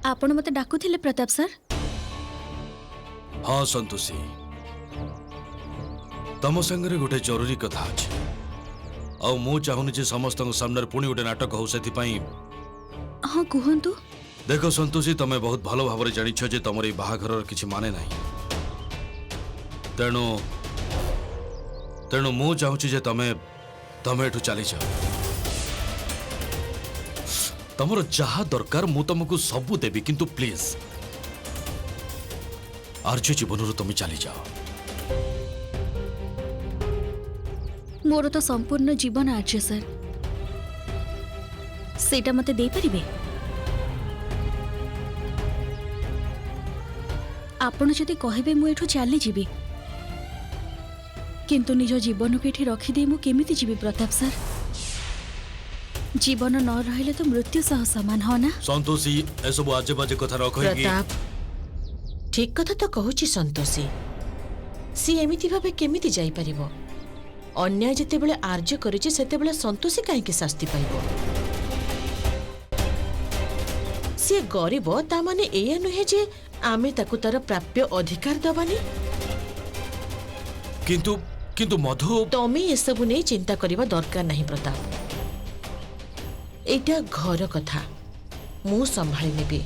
आपण मते डाकुथिले प्रताप सर? हाँ संतोषी, तम संगे गोटे जरूरी कथा अच्छे आ मु चाहूनी जे समस्त सामने पुणी गोटे नाटक हो से हाँ कहतु। देख संतोषी, तमे बहुत भल भाव जानिछ जे तमर ए बाहाघर किछि माने नाही। तेणु तेणु मु चाहूची जे तमे तमे एठु चली जाओ। तमर जहा दरकार मु तुमको सबू देवी, किंतु प्लीज आर्य जीवन तुम चली जाओ। मोर तो संपूर्ण जीवन आर्य सर, सेटा मते दे परिबे? आपण जदि कहबे मु एठु चली जीवी, किंतु निज जीवन को एठी रखी दे मु केमिति जीवी प्रताप सर? जीवन न रहिले तो मृत्यु सह समान हो ना। संतोषी, एसबु आजे बाजे कथा रख। प्रताप ठीक कथा तो कहूची संतोषी। सी एमिति भाबे केमिति जाई परिबो? अन्याय जेते बेले आर्य करिछि सेते बेले संतोषी काहे के शास्ति पाइबो? सी गरीब ता माने एया नहे जे आमे ताकु तार प्राप्य अधिकार दबानी। किंतु किंतु मधु, तमे ए सब नै चिंता करिबा दरकार नहीं प्रताप। एटा घर कथा मु संभाली नेबी।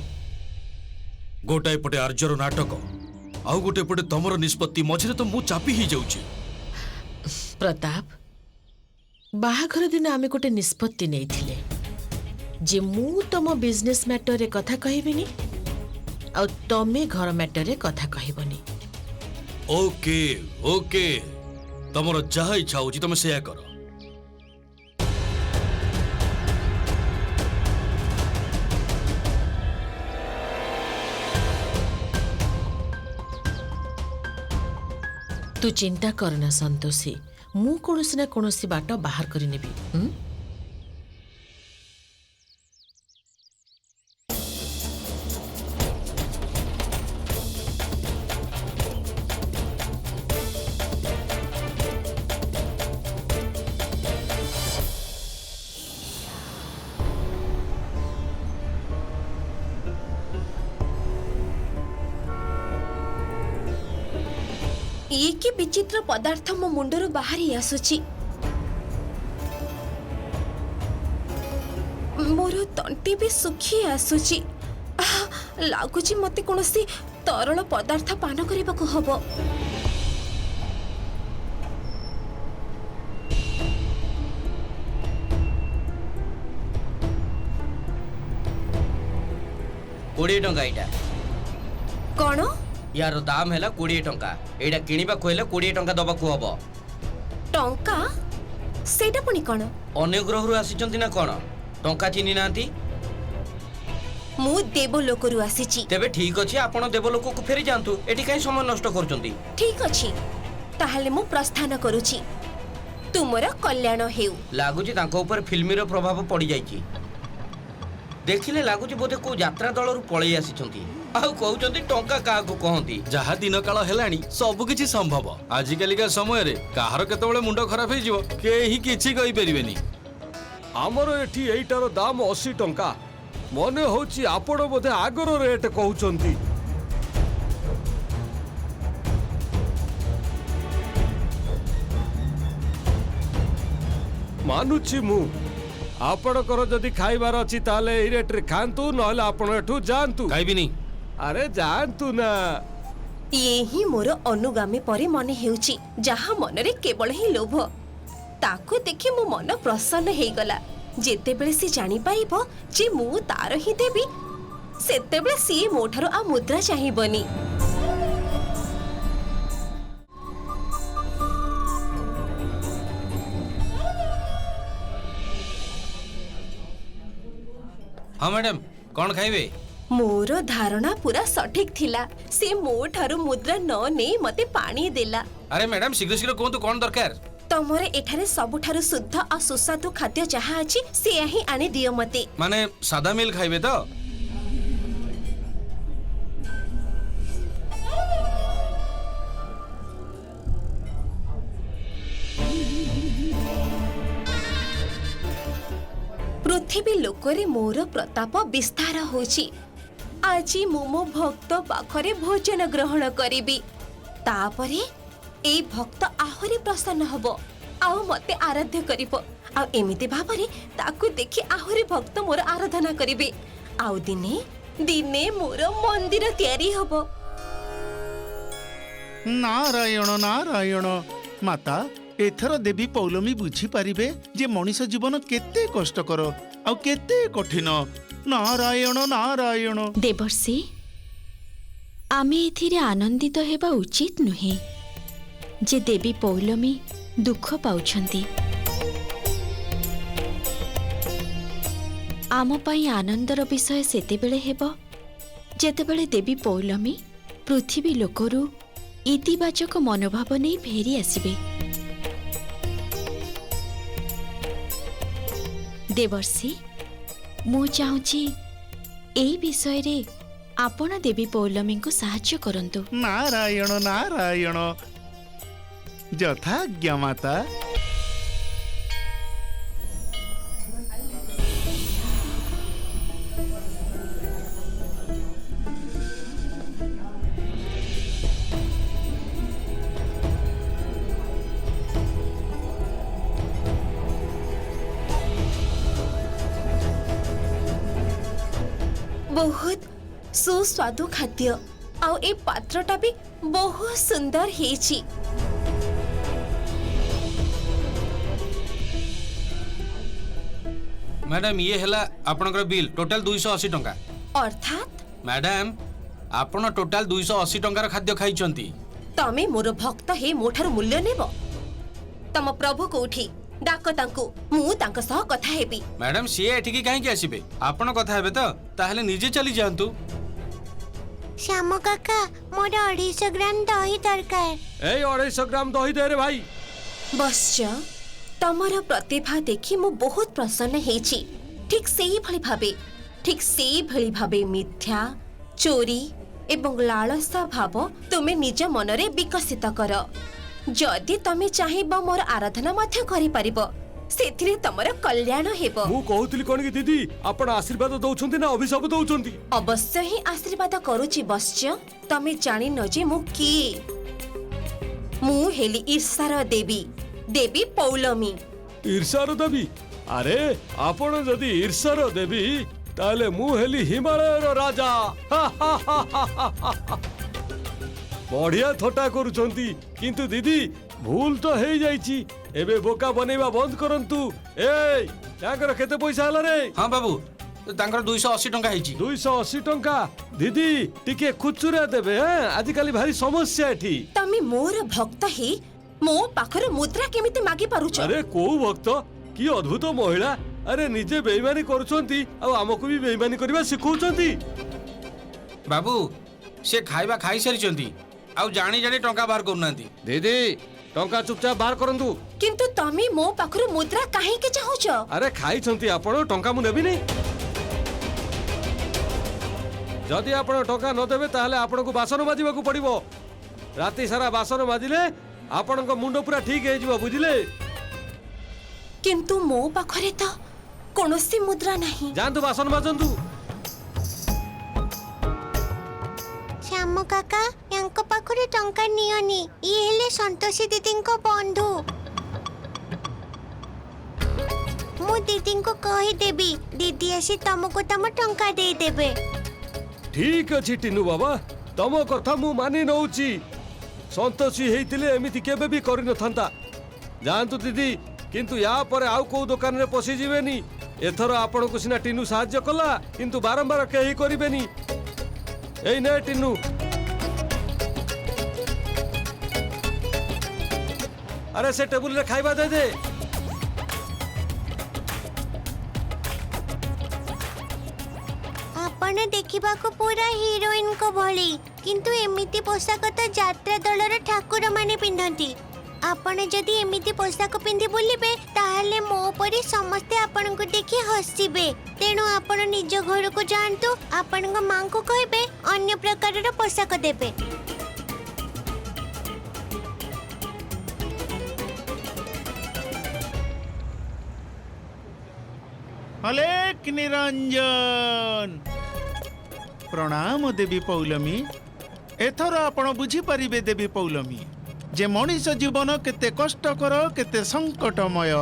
गोटाए पटे आर्यर नाटक आउ गोटे पटे तमर निष्पत्ति मझे तो मु चापी ही जाउची। प्रताप बाहाघर दिन आमे गोटे निष्पत्ति नहीं थिले जे मु तम बिजनेस मैटर रे कथा कहिबिनी आ तमे घर मैटर रे कथा कहिबनी। ओके ओके, तमर जहा इच्छा होची तमे सेया करो। तू चिंता करना संतोषी, मु कोनोसी ना कोनोसी बाट बाहर करि नेबी। ये कि विचित्र पदार्थ मो मुंडरू बाहरी आसुची। मोर तंटी भी सुखी आसुची। लागुची मते कोनोसी तरल पदार्थ पान करबा को हबो। कोड़े टंका इटा कोन? यार दाम है 20 टंका। एटा किनिबा कहले 20 टंका दबा को हबो। टंका सेटा पुनी कोन? अन्य ग्रहरु आसीचंती ना कोन? टंका चिनी नांती? मु देवलोकरु आसीची। तेबे ठीक अछि, आपण देवलोक को फेरी जांतु। एटी काई समय नष्ट करचंती? ठीक अछि, ताहाले मु प्रस्थान करूची। तुमरा कल्याण हेउ। लागुची तांको ऊपर फिल्मीर प्रभाव पड़ी जाईची। देखिले लागुची बोधे को यात्रा दलरु पळै आसीचंती। आउ कहउचंती टंका काहा को कहंती। जहा दिन काल हेलानी सब किछि संभव। आजि काली का समय रे काहर केतबेले मुंडो खराब हे जिवो, केही किछि कहि परिबेनी। आमर एठी एइटार दाम 80 टंका। मने होची आपण बोधे आगर रेट कहउचंती। मानुची मु आपणकर जदि खाइबार अछि ताले एई रेट रे खांतु, नहले आपण एठु जानतु। खाइबिनी? अरे जानतु ना। ये ही मोर अनुगामी परे मन हेउची। जहा मनरे केवल ही लोभ, ताको देखि मो मन प्रसन्न हे गला। जेते बेले सी जानि पाइबो जे मु तार ही देबी, सेते बेले सी मोठारो आ मुद्रा चाहिबनी। हां मैडम, कोन खाइबे? मोर धारणा पूरा सठिक थिला। से मोठारो मुद्रा न ने मते पानी देला। अरे मैडम शीघ्र शीघ्र कोन तो कोन दरकार? तमरे एठारे सबुठारु शुद्ध आ सुस्वादु खाद्य जहा अछि से ही आनी दियो मते। माने सादा मिल खाइबे तो? पृथ्वी लोकरे मोर प्रताप विस्तार होछि। आज मु मो भक्त पाखरे भोजन ग्रहण करिबी तापरे ए भक्त आहुरी प्रसन्न हबो आउ मते आराध्य करिबो आउ एमिति भाबरे ताकू देखि आहुरी भक्त मोर आराधना करिबे आउ दिने दिने मोर मंदिर तयारी हबो। नारायण नारायण माता एथर देवी पौलमी बुझी पारिबे जे मनीष जीवन केते कष्टकर आ केते कठिन। नारायण नारायण। देवर्षि आमे एथिरे आनंदित हेबा उचित नुहे जे देवी पौलमी दुख पाउछंती। आम पई आनंदर विषय सेतेबेले हेबो जेतेबेले देवी पौलमी पृथ्वी लोकरू इतिबाचक मनोभाव नहीं फेरी आसिबे। देवर्षि मु चाहूची एई विषय रे आपण देवी पौलमी को साहाय्य करंतु। नारायण नारायण यथाज्ञा माता। बहुत सुस्वादु खाद्य आउ ए पात्रटा भी बहुत सुंदर हेची। मैडम ये हैला आपनकर बिल टोटल 280 टंका। अर्थात मैडम आपण टोटल 280 टंकार खाद्य खाइचंती। तमे मोर भक्त हे मोठार मूल्य नेब तम प्रभु कोठी डाक तांको मु तांक सह कथा हेबी। मैडम सी एठिकी काहे की आसीबे आपण कथा हेबे त ताहले निजे चली जांतु। श्याम काका मोर 250 ग्राम दही दरकार। ए 250 ग्राम दही दे रे भाई। बस्च तमर प्रतिभा देखि मु बहुत प्रसन्न हेची। ठीक सेही भली भाबे मिथ्या चोरी एवं लालसा भाव तुमे निज मनरे विकसित कर। जदि तमे चाहिब मोर आराधना मध्य करि परिबो सेथिरे तमर कल्याण हेबो। मु कहूतली कोन की दीदी आपण आशीर्वाद दउछंती ना अभिशाप दउछंती? अवश्य ही आशीर्वाद करूची बस्च। तमे जानि न जे मु की मु हेली ईर्षार देवी देवी पौलमी। ईर्षार देवी? अरे आपण जदि ईर्षार देवी ताले मु हेली हिमालयर राजा। बढ़िया थोटा करूछंती किंतु दीदी भूल तो हे जाईची। एबे बोका बनेबा बंद करंतु। ए ताकर केते पैसा हला रे? हां बाबू तांकर 280 टंका हिची। 280 टंका दीदी टिके खुचुरा देबे। आज काली भारी समस्या एठी। तमे मोर भक्त ही मो पाखर मुद्रा केमिते मागी पारुछ? अरे को भक्त की अद्भुत महिला। अरे निजे बेईमानी करूछंती आ हमकु भी बेईमानी करबा सिखौछंती। बाबू से खाइबा खाई सारिचंती आउ जानी जानी टंका बाहर करनांती। दीदी टंका चुपचाप बाहर करंतु। किंतु तमे मो पाखर मुद्रा काहे के चाहुछ? अरे खाइछंती आपण टंका मु नेबी नै। जदि आपण टंका न देबे ताहले आपण को बासन माजिबा को पड़िबो। राती सारा बासन माजिले आपण को मुंडो पूरा ठीक हे जिवो बुझिले। किंतु मो पाखरे तो कोनोसी मुद्रा नहीं। जानतु बासन माजंतु। श्याम काका यांको पाखरे टंका नियोनी। ये हेले संतोषी दीदी को बंधु। मु दीदी को कहि देबी दीदी आसी तुमको तम टंका दे देबे। ठीक अछि टिनु बाबा तम कथा मु मानि नउची। संतोषी हेतिले एमिति केबे भी करि न थांता। जानतु दीदी किंतु या परे आउ को दुकान रे पसी जिवेनी। एथर आपण को सिना टिनु सहाय्य कला किंतु बारंबार केही करिवेनी। एई ने टिनु अरे से टेबुल रे खाइबा दे दे। आपण देखिबा को पूरा हीरोइन को भली किंतु एमिति पोशाक तो यात्रा दलर ठाकुर माने पिंधंती। आपण जदि एमिति पोशाक पिंधि बुलिबे ताहले मो परी समस्ते आपण को देखि हसिबे। तेणु आपण निज घर को जानतु आपण को मां को कहबे अन्य प्रकार रो पोशाक देबे। अलेक निरंजन प्रणाम देवी पौलमी। एथर आपण बुझी पारिबे देवी पौलमी जे मनीष जीवन केते कष्टकर केते संकटमय।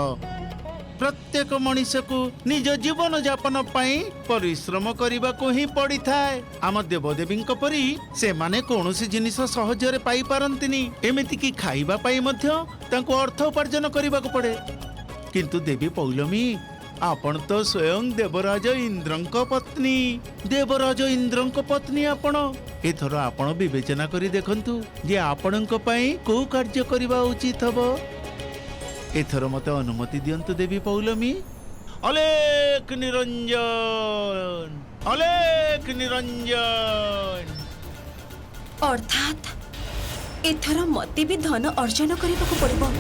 प्रत्येक मनीष को निज जीवन यापन पाई परिश्रम करने को ही पड़ी थाए। आम देवदेवी परी से माने कौनसी जिनिस सहजरे पाई पारंतिनी, एमिति कि खाइबा पाई मध्य तांको अर्थ उपार्जन करने को पड़े। किंतु देवी पौलमी आपण तो स्वयं देवराज इंद्रंक पत्नी। देवराज इंद्रंक पत्नी आपण। एथर आपण विवेचना करी देखंतु जे आपणक पई को कार्य करबा उचित हबो। एथर मते अनुमति दियंतु देवी पौलमी। अलेख निरंजन, अलेख निरंजन। अर्थात एथर मते भी धन अर्जन करने को पड़िबो।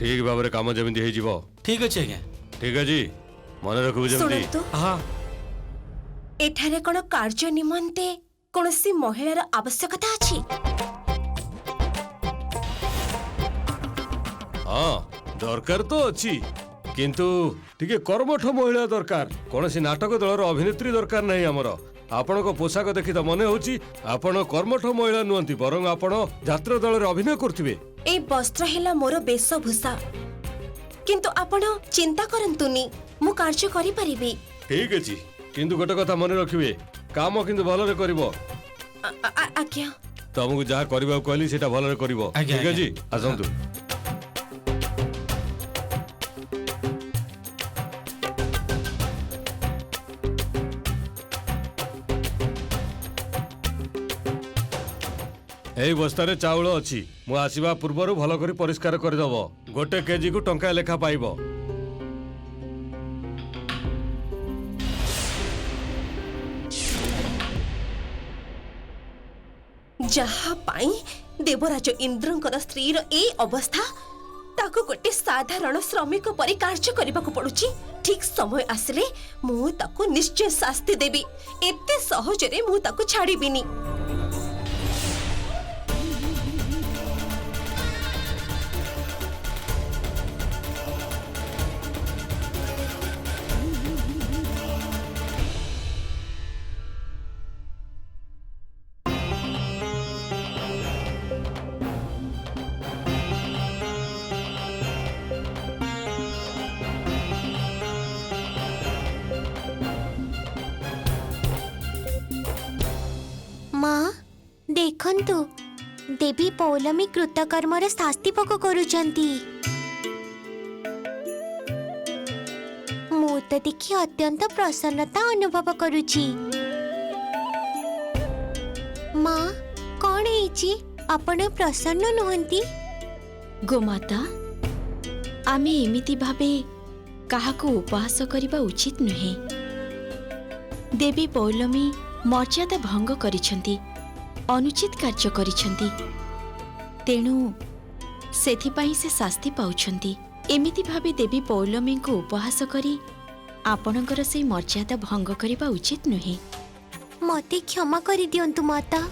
ठीक भाव में काम जमी हो। ठीक अच्छे आज्ञा। ठीक है जी, मन रखु जमी। सुनतु हाँ एठारे कोन कार्य निमंते कोनसी महिलार आवश्यकता अछि? हाँ दरकार तो अच्छी, किंतु टिके कर्मठ महिला दरकार। कौन सी नाटक दलर अभिनेत्री दरकार नहीं आमर। आपण को पोशाक देखी तो मन होची आपण कर्मठ महिला नुहंती, बरं आपण यात्रा दल अभिनय करथिबे। ए वस्त्र हेला मोर वेशभूषा, किंतु आपण चिंता करंतुनी, मु कार्य करि परिबी। ठीक अछि, किंतु गोटे कथा मन रखिबे, काम किंतु भलरे करिवो। आज्ञा। तुमको जहाँ करबा कहली सेटा भलरे करिवो। आज्ञा, ठीक अछि, आसंतु। एई बस्तारे चाउल अछि, मु आसीबा पूर्वरु भल करी परिष्कार करदब। गोटे केजी को टंका लेखा पाइबो। जहा पाई देवराज इंद्रंकर स्त्री रो ए अवस्था, ताको गोटे साधारण श्रमिक परि कार्य करबा को पड़ुची। ठीक समय आसले मु ताको निश्चय शास्ति देबी। एते सहजरे मु ताको छाड़ीबिनी। माँ देखंतु देवी पौलमी कृतकर्मर शास्ति पक करुचंती। मु तो देखि अत्यंत प्रसन्नता अनुभव करुची। माँ कौन है आपण प्रसन्न नुहंती? गोमाता आमे एमिति भाबे काहाको उपहास करिबा उचित नुहे। देवी पौलमी मर्यादा भंग करिछंती, अनुचित कार्य करिछंती, तेणु सेथिपाई से शास्ति पाउछंती। एमिति भाबे देवी पौलमी को उपहास करी आपणकर से मर्यादा भंग करिबा उचित नुहे। मते क्षमा करि दियंतु माता।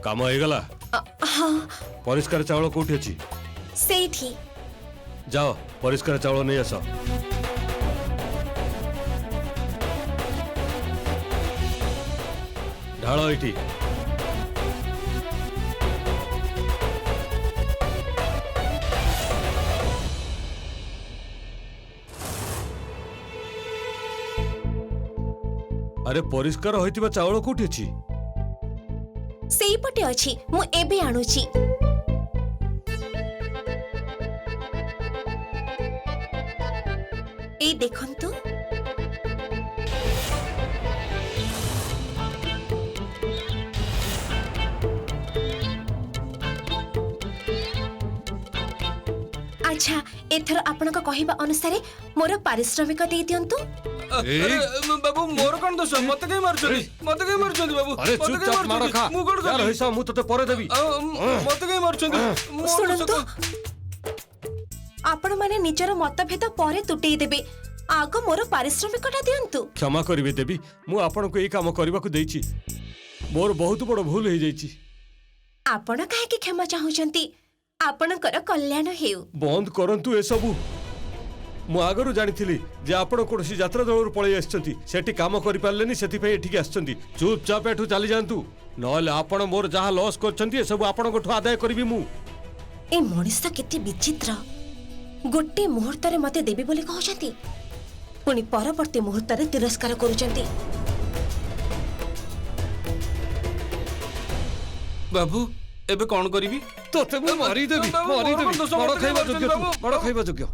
काम हो गला। हाँ परिष्कार चाउल कोठी अछि? सेठी। जाओ परिष्कार चाउल नहीं आस। ढाल एठी। अरे परिष्कार होइतिबा चाउल कोठी अछि? सेई पटे अछि, मु एबे आनुची। ए देखंतु। ଆଚ୍ଛା ଏଥର ଆପଣଙ୍କ କହିବା ଅନୁସାରେ ମୋର ପାରିଶ୍ରମିକ ଦେଇ ଦିଅନ୍ତୁ। ବାबू मोर कौन दोष मते कहीं मारछोली बाबू अरे चुपचाप मार खा मु कोन यार हिसाब मु तते परे देबी मते कहीं मारछोली ଶୁଣନ୍ତୁ ଆପଣ ମାନେ ନିଜର ମତଭେଦ ପରେ ତୁଟେଇ ଦେବେ, ଆଗ ମୋର ପାରିଶ୍ରମିକଟା ଦିଅନ୍ତୁ। क्षमा करिवे देबी मु आपन को एई काम करबा को देइची मोर बहुत बड़ भूल हे जाइची ଆପଣ କାହିଁକି କ୍ଷମା ଚାହୁଁଛନ୍ତି? ଆପଣଙ୍କର କଲ୍ୟାଣ ହେଉ। बंद करंतु ए सबु मु आगरु जानिथिली जे आपण कोनसी यात्रा दळर पळै आछंती सेठी काम करि पारलेनी सेति पई एठी आछंती चुपचाप एठू चली जांतु नहले आपण मोर जहा लॉस करछंती ए सब आपण कोठू आदाय करबी मु। ए मଣିଷ କେତେ ବିଚିତ୍ର, ଗୋଟେ ମୁହୂର୍ତ୍ତରେ ମତେ ଦେବି ବୋଲି କହୁଛନ୍ତି ପୁଣି ପରବର୍ତ୍ତୀ ମୁହୂର୍ତ୍ତରେ ତିରସ୍କାର କରୁଛନ୍ତି। बाबू एबे कौन करिवि तोते मु मारी देबी बड़ खाइबा जोग्य तू बड़ खाइबा जोग्य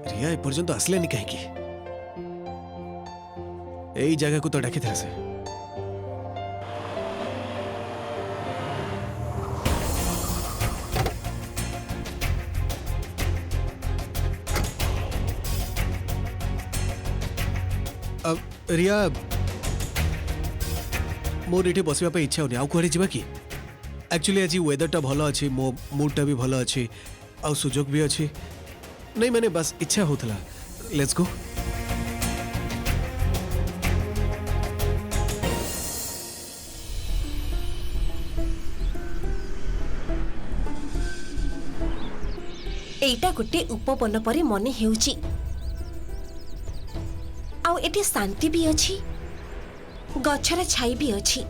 रिया ए पर्यंत आसलेनी कहीं यही जगह को तो डाकी था से अब रिया मोर ये बसवा इच्छा होनी आउ कड़े जा कि एक्चुअली आज वेदरटा भल अच्छी मो मूडटा भी भल अच्छी आ सुजोग भी अच्छी नहीं मैंने बस इच्छा होता लेट्स गो। एटा गोटे उपवन परे मने हेउची, आउ एटी शांति भी अच्छी, गछर छाई भी अच्छी।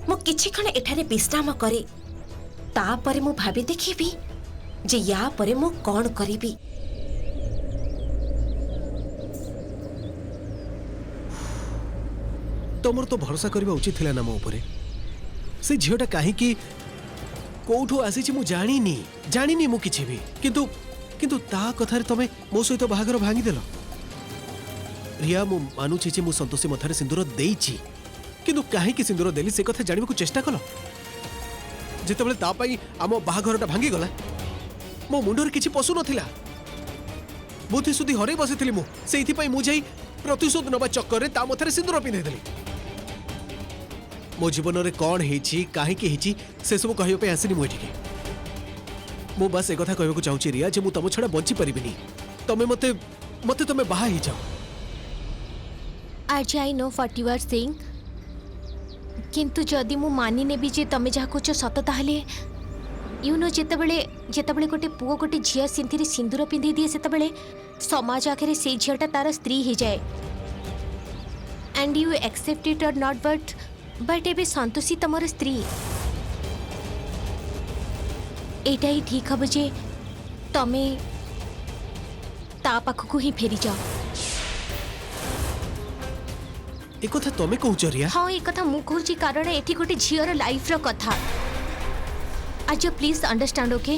मु किछि खण एठारे विश्राम करे, तापरे मु भाबी देखिबी जे या परे मु कौन करिबी। तमर तो भरोसा करबा उचित थिला ना मो ऊपर से झियोटा काहे कि कोठो आसी मु जानिनी मु किछि भी किंतु किंतु ता कथारे तमे मो सहित बाहागर भांगी देलो। रिया मु मानुछि जे मु संतोषी मथारे सिंदूर देइछि किंतु काहे कि सिंदूर देली से कथा जानिबा को चेष्टा कलो। जेतेबेले ता पई आमो बाहागरटा भांगी गला मो मुंडर किछि पसु नथिला, बुद्धि सुधी हरे बसिथिली मु सेइथि पई मु जाई प्रतिशोध नबा चक्कर रे ता मथारे सिंदूर पिंधे देली। मो जीवन रे कौन हेछि काहे कि हेछि से सब कहियो पे आसिनी मु एठिके। मु बस ए कथा कहबो चाहूछि रिया जे मु तम छडा बंची परिबिनी, तमे मते मते तमे बाहा ही जाओ। आज I know what you are saying, किंतु जदि मु मानि नेबी जे तमे जहा कुछ सत ताहले यू नो जेतेबेले गोटे पुओ गोटे झिया सिंथिरे सिंदूर पिंधि दिए सेतेबेले समाज आखिरे से झियाटा तार स्त्री ही जाए। एंड यू एक्सेप्ट इट और नॉट बट एबे संतोषी तमर स्त्री, एटा ही ठीक हब जे तमे ता पाखकु ही फेरी जाओ। ए कथा तमे कहूछ रिया? हाँ ये कथा मु कहूची कारण एठी गोटे झियर लाइफ रो कथा। आज प्लीज अंडरस्टैंड ओके,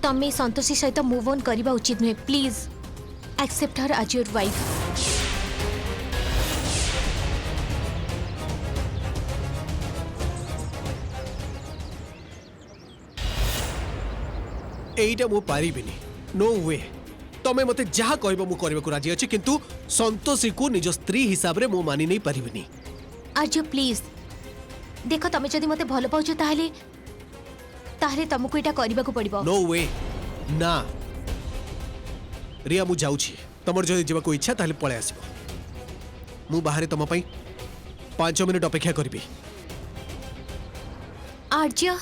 तमे संतोषी सहित मूव ऑन करबा उचित नुहे। Please accept her as your wife. एइटा मु पारिबिनी, नो वे। तमे मते जहा कहबो मु करबा को राजी अछि किंतु संतोषी को निज स्त्री हिसाब रे मु मानि नै पारिबिनी। आज प्लीज देखो तमे जदि मते भलो पाउछ ताहले तुमको एटा करबा को पड़िबो। नो वे ना रिया मु जाउछि, तमर जदि जेबा को इच्छा ताहले पळे आसीबो। मु बाहरे तम पई 5 मिनिट अपेक्षा करबी। आर्य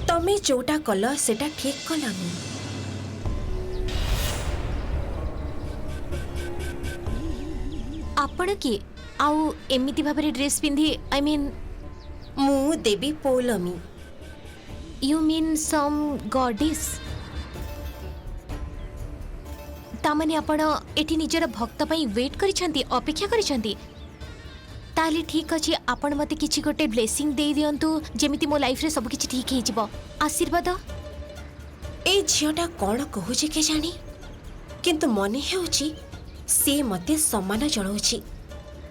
तमे जोटा कल सेटा ठीक कलानी। आपण की आउ एमिति भाबरे ड्रेस पिंधि आई मीन मु Devi Paulami you mean some goddess? तामाने आपण एठी निजर भक्त पई वेट करिसंती, अपेक्षा करिसंती? ताले ठीक अछि, आपण मते किछि गोटे ब्लेसिंग दे दियंतु जेमिति मो लाइफ रे सब किछि ठीक हे जिवो। आशीर्वाद। ए झियोटा कौन कहूची के जानी, किंतु मने हेउची से मते सम्मान जणाउची।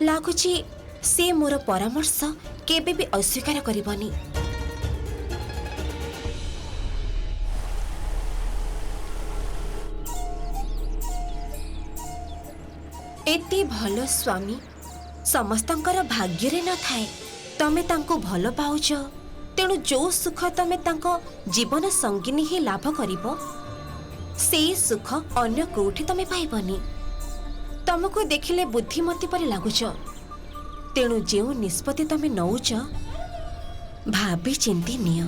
लागुची से मोर परामर्श केबे भी अस्वीकार करिबनी। एते भल स्वामी समस्तंकर भाग्य रे न थाए। तमे तांको भल पाउछ, तेणु जो सुख तमे तांको जीवन संगिनी ही लाभ करिबो, सेई सुख अन्य कोठी तमे पाइबनी। तमको देखिले बुद्धिमती परि लागुछ, तेणु जेउ निष्पत्ति तमे नउछ भाबी चिंती नियो।